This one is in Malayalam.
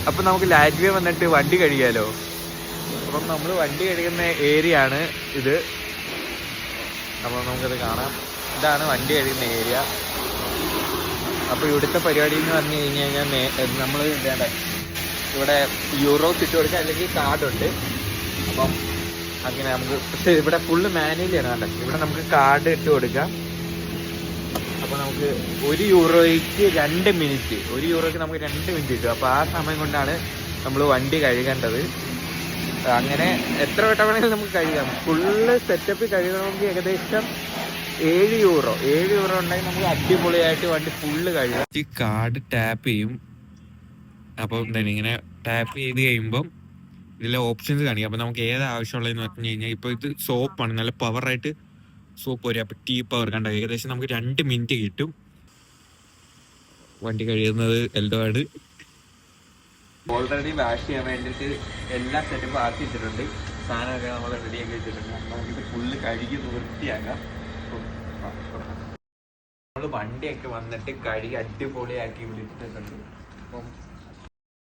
അപ്പം നമുക്ക് ലാറ്റ്വിയ വന്നിട്ട് വണ്ടി കഴുകിയാലോ. അപ്പം നമ്മൾ വണ്ടി കഴുകുന്ന ഏരിയ ആണ് ഇത്. അപ്പോൾ നമുക്കത് കാണാം. ഇതാണ് വണ്ടി കഴുകുന്ന ഏരിയ. അപ്പോൾ ഇവിടുത്തെ പരിപാടി എന്ന് പറഞ്ഞു കഴിഞ്ഞാൽ നമ്മൾ വേണ്ട ഇവിടെ യൂറോസ് ഇട്ട് കൊടുക്കുക, അല്ലെങ്കിൽ കാർഡുണ്ട്. അപ്പം അങ്ങനെ നമുക്ക്, പക്ഷേ ഇവിടെ ഫുള്ള് മാനുവലിയാണ് കണ്ടത്. ഇവിടെ നമുക്ക് കാർഡ് ഇട്ട് കൊടുക്കാം. അപ്പോൾ നമുക്ക് 1 യൂറോയ്ക്ക് 2 മിനിറ്റ്, 1 യൂറോയ്ക്ക് നമുക്ക് 2 മിനിറ്റ് കിട്ടും. അപ്പോൾ ആ സമയം കൊണ്ടാണ് നമ്മൾ വണ്ടി കഴുകേണ്ടത്. അങ്ങനെ എത്ര വട്ടം വേണമെങ്കിലും നമുക്ക് കഴുകാം. ഫുള്ള് സെറ്റപ്പ് കഴുകണമെങ്കിൽ ഏകദേശം 7 യൂറോ ഉണ്ടെങ്കിൽ നമുക്ക് അടിപൊളിയായിട്ട് വണ്ടി ഫുള്ള് കഴുകാം. ഈ കാർഡ് ടാപ്പ് ചെയ്യും. അപ്പോൾ എന്താണ് ഇങ്ങനെ ടാപ്പ് ചെയ്ത് കഴിയുമ്പം ഇതിലെ ഓപ്ഷൻസ് കാണിക്കും. അപ്പോൾ നമുക്ക് ഏത് ആവശ്യമുള്ളതെന്ന് പറഞ്ഞു കഴിഞ്ഞാൽ, ഇപ്പോൾ ഇത് സോപ്പാണ്, നല്ല പവറായിട്ട് സോപ്പ് വരും. അപ്പോൾ ടീ പവർ കണ്ട ഏകദേശം നമുക്ക് 2 മിനിറ്റ് കിട്ടും. വണ്ടി കഴിയുന്നത് എൽഡോയാണ്. ഓൾറെഡി വാഷ് ചെയ്യാൻ വേണ്ടിയിട്ട് എല്ലാ സെറ്റപ്പും ആക്കിയിട്ടുണ്ട്. സാധനമൊക്കെ നമ്മൾ റെഡിയാക്കി വെച്ചിട്ടുണ്ട്. നമുക്കിത് ഫുള്ള് കഴുകി വൃത്തിയാക്കാം. നമ്മൾ വണ്ടിയൊക്കെ വന്നിട്ട് കഴുകി അടിപൊളിയാക്കി വിളിച്ചിട്ടുണ്ട്. അപ്പം